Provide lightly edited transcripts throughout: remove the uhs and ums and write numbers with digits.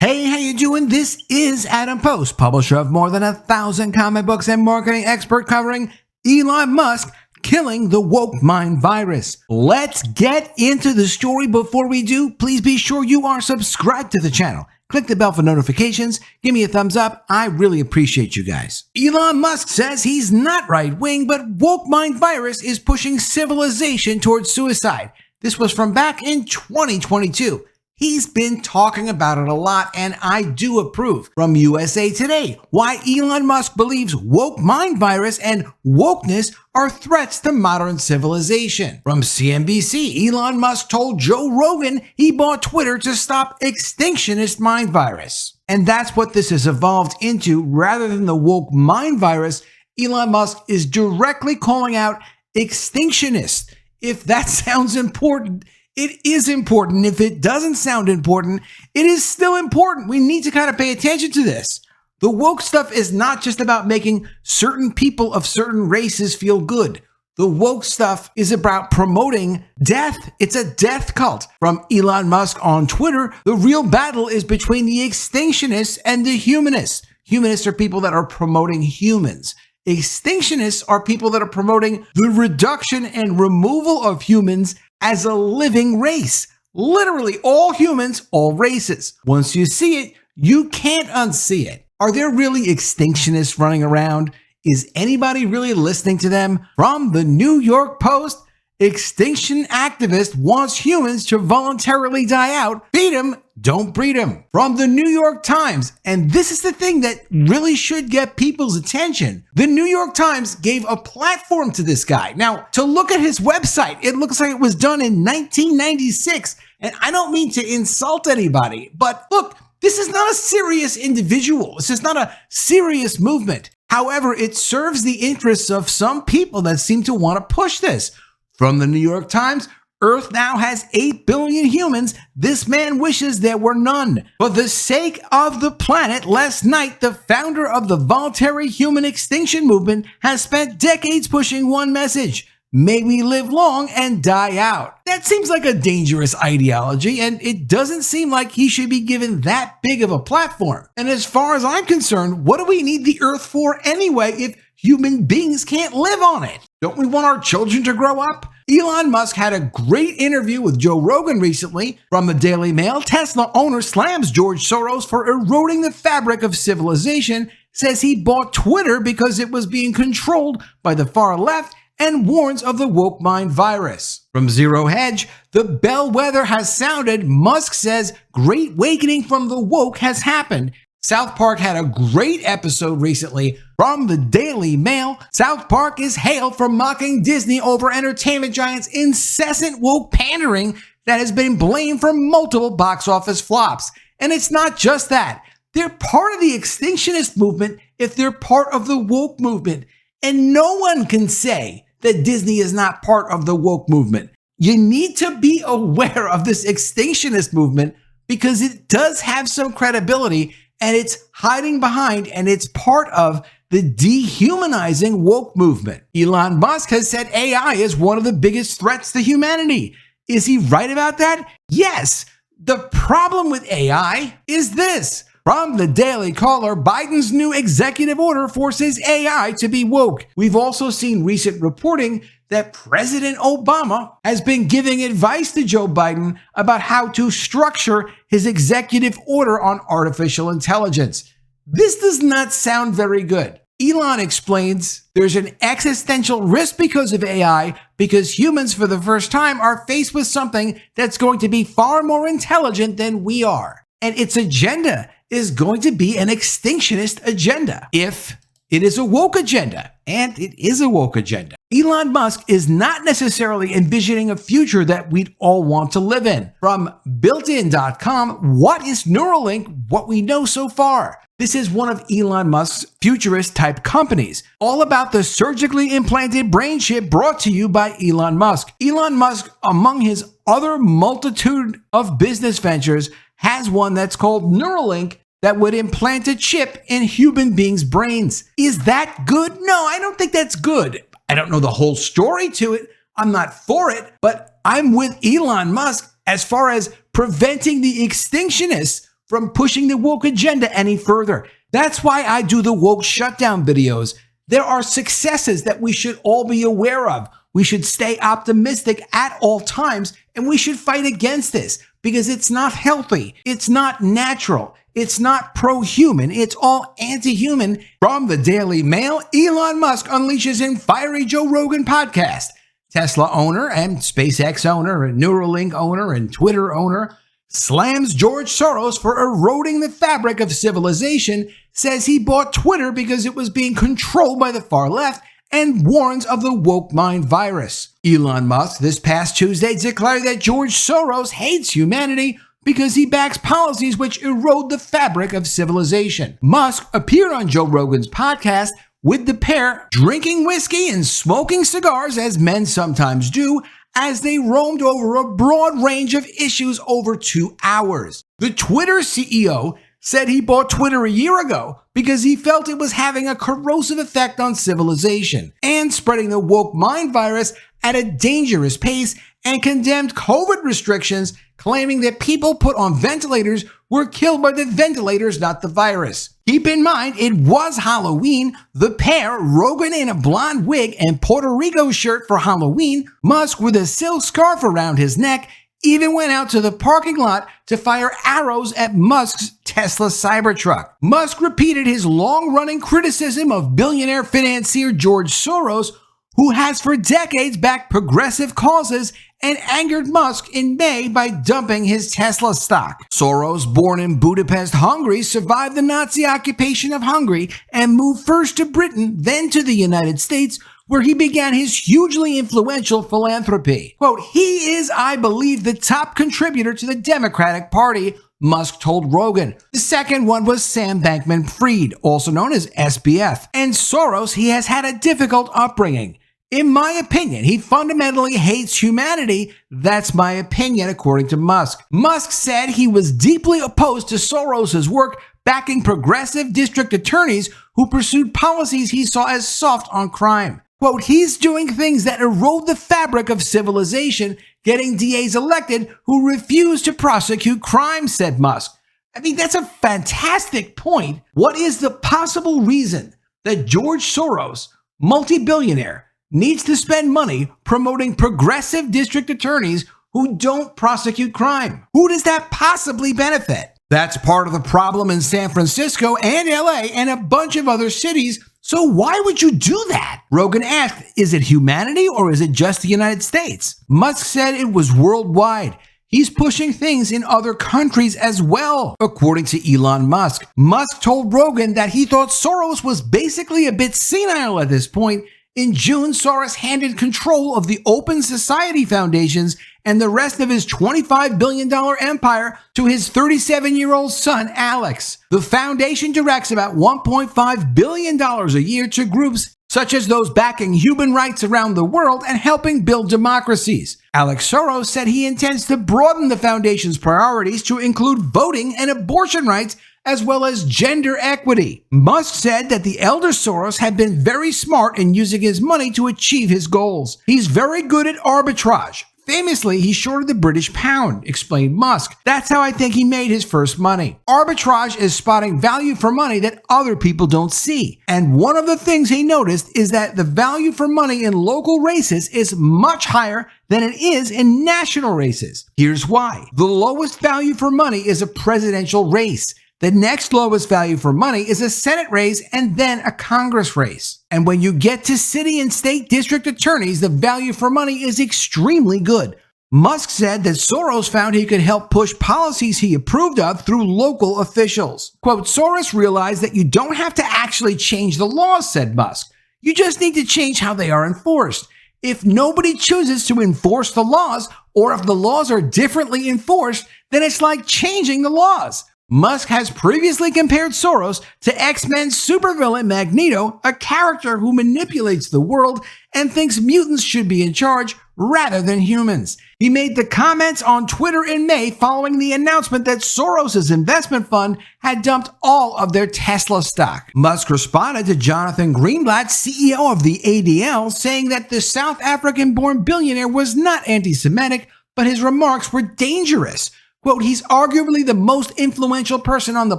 Hey, how you doing? This is Adam Post, publisher of more than 1,000 comic books and marketing expert covering Elon Musk killing the woke mind virus. Let's get into the story. Before we do, please be sure you are subscribed to the channel. Click the bell for notifications. Give me a thumbs up. I really appreciate you guys. Elon Musk says he's not right-wing, but woke mind virus is pushing civilization towards suicide. This was from back in 2022. He's been talking about it a lot, and I do approve. From USA Today, why Elon Musk believes woke mind virus and wokeness are threats to modern civilization. From CNBC, Elon Musk told Joe Rogan he bought Twitter to stop extinctionist mind virus. And that's what this has evolved into. Rather than the woke mind virus, Elon Musk is directly calling out extinctionists. If that sounds important, it is important. If it doesn't sound important, it is still important. We need to kind of pay attention to this. The woke stuff is not just about making certain people of certain races feel good. The woke stuff is about promoting death. It's a death cult. From Elon Musk on Twitter, the real battle is between the extinctionists and the humanists. Humanists are people that are promoting humans. Extinctionists are people that are promoting the reduction and removal of humans as a living race. Literally all humans, all races. Once you see it, you can't unsee it. Are there really extinctionists running around? Is anybody really listening to them? From the New York Post, extinction activist wants humans to voluntarily die out. Feed them, don't breed them. From the New York Times, and this is the thing that really should get people's attention. The New York Times gave a platform to this guy. Now, to look at his website, it looks like it was done in 1996. And I don't mean to insult anybody, but look, this is not a serious individual. This is not a serious movement. However, it serves the interests of some people that seem to want to push this. From the New York Times, Earth now has 8 billion humans. This man wishes there were none. For the sake of the planet, last night, the founder of the voluntary human extinction movement has spent decades pushing one message: may we live long and die out. That seems like a dangerous ideology, and it doesn't seem like he should be given that big of a platform. And as far as I'm concerned, what do we need the Earth for anyway if human beings can't live on it? Don't we want our children to grow up? Elon Musk had a great interview with Joe Rogan recently. From the Daily Mail, Tesla owner slams George Soros for eroding the fabric of civilization, says he bought Twitter because it was being controlled by the far left, and warns of the woke mind virus. From Zero Hedge, the bellwether has sounded. Musk says great awakening from the woke has happened. South Park had a great episode recently. From the Daily Mail, South Park is hailed for mocking Disney over entertainment giants' incessant woke pandering that has been blamed for multiple box office flops. And it's not just that. They're part of the extinctionist movement if they're part of the woke movement. And no one can say that Disney is not part of the woke movement. You need to be aware of this extinctionist movement because it does have some credibility, and it's hiding behind, and it's part of the dehumanizing woke movement. Elon Musk has said AI is one of the biggest threats to humanity. Is he right about that? Yes. The problem with AI is this. From the Daily Caller, Biden's new executive order forces AI to be woke. We've also seen recent reporting that President Obama has been giving advice to Joe Biden about how to structure his executive order on artificial intelligence. This does not sound very good. Elon explains there's an existential risk because of AI, because humans for the first time are faced with something that's going to be far more intelligent than we are. And its agenda is going to be an extinctionist agenda if it is a woke agenda, and it is a woke agenda. Elon Musk is not necessarily envisioning a future that we'd all want to live in. From builtin.com, what is Neuralink? What we know so far. This is one of Elon Musk's futurist type companies, all about the surgically implanted brain chip brought to you by Elon Musk. Elon Musk, among his other multitude of business ventures, has one that's called Neuralink that would implant a chip in human beings' brains. Is that good? No, I don't think that's good. I don't know the whole story to it. I'm not for it, but I'm with Elon Musk as far as preventing the extinctionists from pushing the woke agenda any further. That's why I do the woke shutdown videos. There are successes that we should all be aware of. We should stay optimistic at all times, and we should fight against this because it's not healthy. It's not natural. It's not pro-human. It's all anti-human. From the Daily Mail, Elon Musk unleashes in fiery Joe Rogan podcast. Tesla owner and SpaceX owner and Neuralink owner and Twitter owner slams George Soros for eroding the fabric of civilization, says he bought Twitter because it was being controlled by the far left, and warns of the woke mind virus. Elon Musk this past Tuesday declared that George Soros hates humanity because he backs policies which erode the fabric of civilization. Musk appeared on Joe Rogan's podcast with the pair drinking whiskey and smoking cigars, as men sometimes do, as they roamed over a broad range of issues over 2 hours. The Twitter CEO said he bought Twitter a year ago because he felt it was having a corrosive effect on civilization and spreading the woke mind virus at a dangerous pace, and condemned COVID restrictions, claiming that people put on ventilators were killed by the ventilators, not the virus. Keep in mind, it was Halloween. The pair, Rogan in a blonde wig and Puerto Rico shirt for Halloween, Musk with a silk scarf around his neck, even went out to the parking lot to fire arrows at Musk's Tesla Cybertruck. Musk repeated his long-running criticism of billionaire financier George Soros, who has for decades backed progressive causes, and angered Musk in May by dumping his Tesla stock. Soros, born in Budapest, Hungary, survived the Nazi occupation of Hungary and moved first to Britain, then to the United States, where he began his hugely influential philanthropy. Quote, "He is, I believe, the top contributor to the Democratic Party," Musk told Rogan. The second one was Sam Bankman-Fried, also known as SBF. And Soros, he has had a difficult upbringing. In my opinion, he fundamentally hates humanity. That's my opinion, according to Musk. Musk said he was deeply opposed to Soros's work backing progressive district attorneys who pursued policies he saw as soft on crime. Quote, "He's doing things that erode the fabric of civilization, getting DAs elected who refuse to prosecute crime," said Musk. I mean, that's a fantastic point. What is the possible reason that George Soros, multi-billionaire, needs to spend money promoting progressive district attorneys who don't prosecute crime? Who does that possibly benefit? That's part of the problem in San Francisco and LA and a bunch of other cities. So why would you do that? Rogan asked, is it humanity or is it just the United States? Musk said it was worldwide. He's pushing things in other countries as well, according to Elon Musk. Musk told Rogan that he thought Soros was basically a bit senile at this point. In June, Soros handed control of the Open Society Foundations and the rest of his $25 billion empire to his 37-year-old son, Alex. The foundation directs about $1.5 billion a year to groups such as those backing human rights around the world and helping build democracies. Alex Soros said he intends to broaden the foundation's priorities to include voting and abortion rights, as well as gender equity. Musk said that the elder Soros had been very smart in using his money to achieve his goals. He's very good at arbitrage. Famously, he shorted the British pound, explained Musk. That's how I think he made his first money. Arbitrage is spotting value for money that other people don't see. And one of the things he noticed is that the value for money in local races is much higher than it is in national races. Here's why. The lowest value for money is a presidential race. The next lowest value for money is a Senate race and then a Congress race. And when you get to city and state district attorneys, the value for money is extremely good. Musk said that Soros found he could help push policies he approved of through local officials. Quote, "Soros realized that you don't have to actually change the laws," said Musk. "You just need to change how they are enforced. If nobody chooses to enforce the laws, or if the laws are differently enforced, then it's like changing the laws." Musk has previously compared Soros to X-Men supervillain Magneto, a character who manipulates the world and thinks mutants should be in charge rather than humans. He made the comments on Twitter in May following the announcement that Soros' investment fund had dumped all of their Tesla stock. Musk responded to Jonathan Greenblatt, CEO of the ADL, saying that the South African-born billionaire was not anti-Semitic, but his remarks were dangerous. Quote, he's arguably the most influential person on the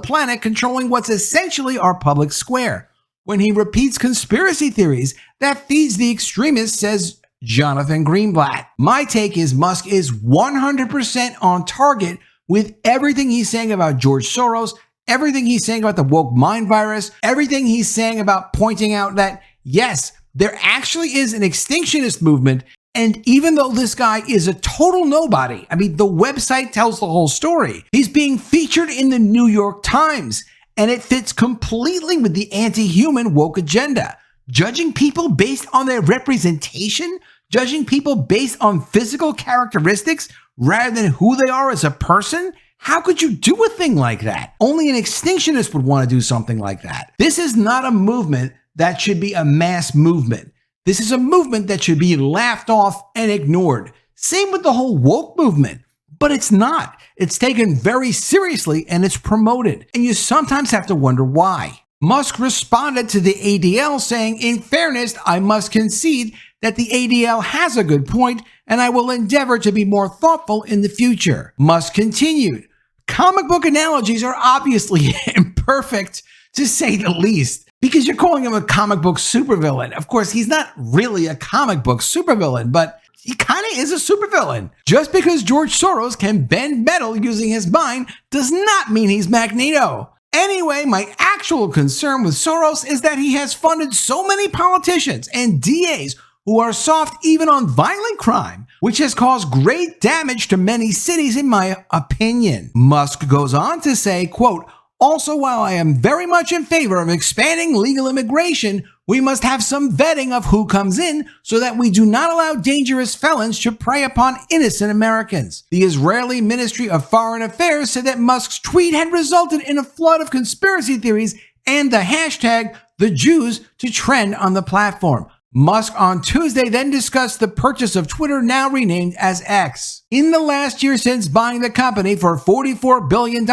planet controlling what's essentially our public square. When he repeats conspiracy theories, that feeds the extremists, says Jonathan Greenblatt. My take is Musk is 100% on target with everything he's saying about George Soros, everything he's saying about the woke mind virus, everything he's saying about pointing out that, yes, there actually is an extinctionist movement. And even though this guy is a total nobody, I mean, the website tells the whole story. He's being featured in the New York Times, and it fits completely with the anti-human woke agenda. Judging people based on their representation, judging people based on physical characteristics rather than who they are as a person. How could you do a thing like that? Only an extinctionist would want to do something like that. This is not a movement that should be a mass movement. This is a movement that should be laughed off and ignored. Same with the whole woke movement, but it's not. It's taken very seriously and it's promoted. And you sometimes have to wonder why. Musk responded to the ADL saying, in fairness, I must concede that the ADL has a good point and I will endeavor to be more thoughtful in the future. Musk continued, comic book analogies are obviously imperfect to say the least. Because you're calling him a comic book supervillain. Of course, he's not really a comic book supervillain, but he kind of is a supervillain. Just because George Soros can bend metal using his mind does not mean he's Magneto. Anyway, my actual concern with Soros is that he has funded so many politicians and DAs who are soft even on violent crime, which has caused great damage to many cities in my opinion. Musk goes on to say, quote, also, while I am very much in favor of expanding legal immigration, we must have some vetting of who comes in so that we do not allow dangerous felons to prey upon innocent Americans. The Israeli Ministry of Foreign Affairs said that Musk's tweet had resulted in a flood of conspiracy theories and the hashtag the Jews to trend on the platform. Musk on Tuesday then discussed the purchase of Twitter, now renamed as X. In the last year since buying the company for $44 billion,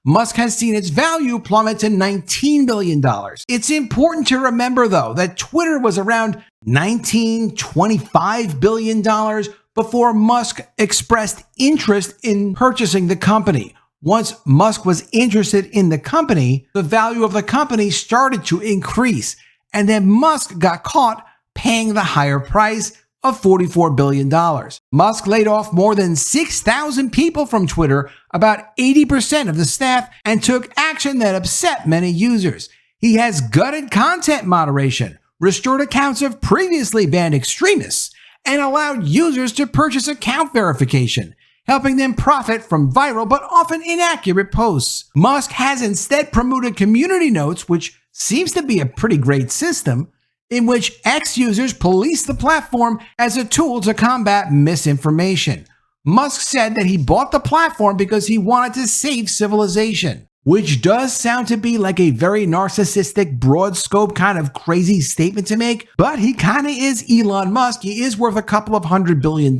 Musk has seen its value plummet to $19 billion. It's important to remember, though, that Twitter was around $25 billion before Musk expressed interest in purchasing the company. Once Musk was interested in the company, the value of the company started to increase, and then Musk got caught paying the higher price of $44 billion. Musk laid off more than 6,000 people from Twitter, about 80% of the staff, and took action that upset many users. He has gutted content moderation, restored accounts of previously banned extremists, and allowed users to purchase account verification, helping them profit from viral but often inaccurate posts. Musk has instead promoted community notes, which seems to be a pretty great system, in which X users police the platform as a tool to combat misinformation. Musk said that he bought the platform because he wanted to save civilization, which does sound to be like a very narcissistic, broad scope kind of crazy statement to make, but he kind of is Elon Musk. He is worth a couple of $100 billion,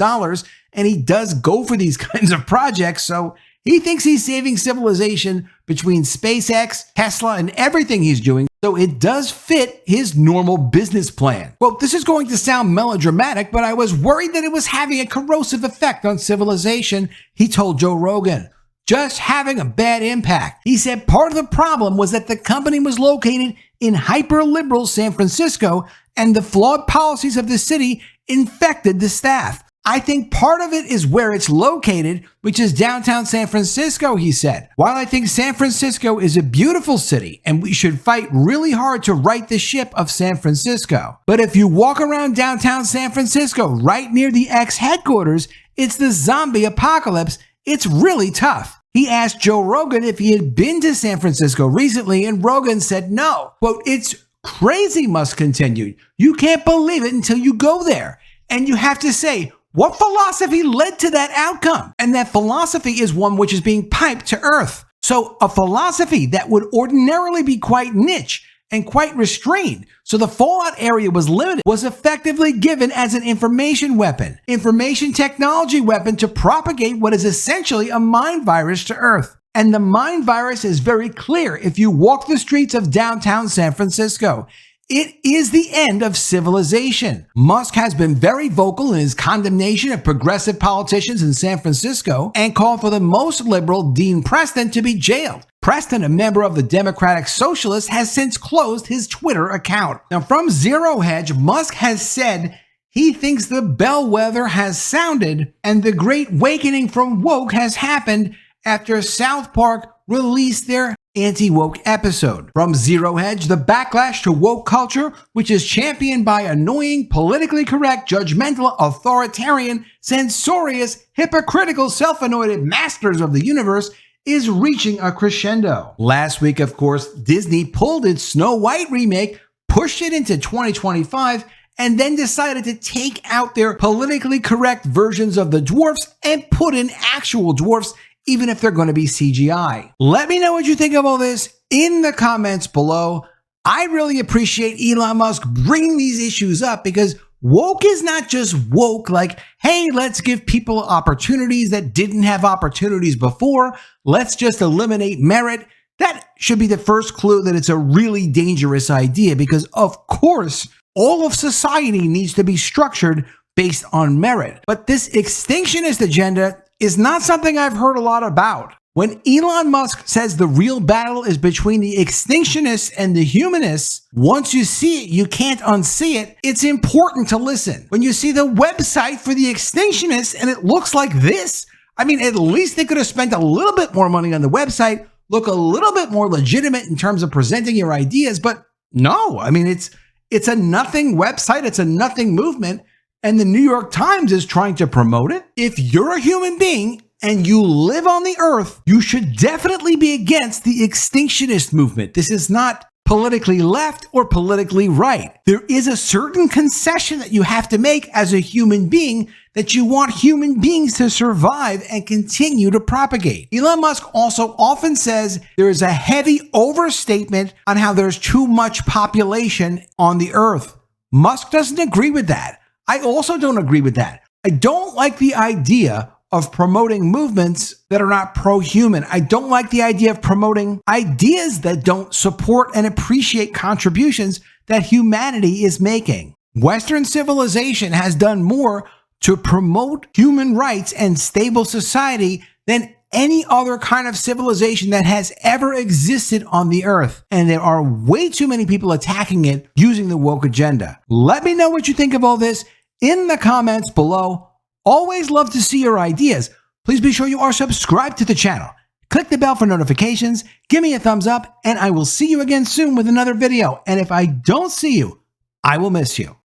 and he does go for these kinds of projects, so he thinks he's saving civilization between SpaceX, Tesla, and everything he's doing, so it does fit his normal business plan. Well, this is going to sound melodramatic, but I was worried that it was having a corrosive effect on civilization, he told Joe Rogan. Just having a bad impact. He said part of the problem was that the company was located in hyper-liberal San Francisco, and the flawed policies of the city infected the staff. I think part of it is where it's located, which is downtown San Francisco, he said. While I think San Francisco is a beautiful city and we should fight really hard to right the ship of San Francisco, but if you walk around downtown San Francisco right near the X headquarters, it's the zombie apocalypse. It's really tough. He asked Joe Rogan if he had been to San Francisco recently, and Rogan said no. Quote, it's crazy, Musk continued. You can't believe it until you go there. And you have to say, what philosophy led to that outcome? And that philosophy is one which is being piped to earth. So a philosophy that would ordinarily be quite niche and quite restrained, so the fallout area was limited, was effectively given as an information weapon, information technology weapon to propagate what is essentially a mind virus to earth. And the mind virus is very clear if you walk the streets of downtown San Francisco. It is the end of civilization. Musk has been very vocal in his condemnation of progressive politicians in San Francisco and called for the most liberal Dean Preston to be jailed. Preston, a member of the Democratic Socialists, has since closed his Twitter account. Now, from Zero Hedge, Musk has said he thinks the bellwether has sounded and the great awakening from woke has happened after South Park released their anti-woke episode. From Zero Hedge, the backlash to woke culture, which is championed by annoying, politically correct, judgmental, authoritarian, censorious, hypocritical, self-anointed masters of the universe, is reaching a crescendo. Last week, of course, Disney pulled its Snow White remake, pushed it into 2025, and then decided to take out their politically correct versions of the dwarfs and put in actual dwarfs, even if they're going to be CGI. Let me know what you think of all this in the comments below. I really appreciate Elon Musk bringing these issues up because woke is not just woke like, hey, let's give people opportunities that didn't have opportunities before. Let's just eliminate merit. That should be the first clue that it's a really dangerous idea because, of course, all of society needs to be structured based on merit. But this extinctionist agenda is not something I've heard a lot about. When Elon Musk says the real battle is between the extinctionists and the humanists, once you see it, you can't unsee it. It's important to listen. When you see the website for the extinctionists and it looks like this, I mean, at least they could have spent a little bit more money on the website, look a little bit more legitimate in terms of presenting your ideas, but no, I mean, it's a nothing website, it's a nothing movement, and the New York Times is trying to promote it. If you're a human being and you live on the earth, you should definitely be against the extinctionist movement. This is not politically left or politically right. There is a certain concession that you have to make as a human being that you want human beings to survive and continue to propagate. Elon Musk also often says there is a heavy overstatement on how there's too much population on the earth. Musk doesn't agree with that. I also don't agree with that. I don't like the idea of promoting movements that are not pro-human. I don't like the idea of promoting ideas that don't support and appreciate contributions that humanity is making. Western civilization has done more to promote human rights and stable society than any other kind of civilization that has ever existed on the earth. And there are way too many people attacking it using the woke agenda. Let me know what you think of all this in the comments below. Always love to see your ideas. Please be sure you are subscribed to the channel. Click the bell for notifications, give me a thumbs up, and I will see you again soon with another video. And if I don't see you, I will miss you.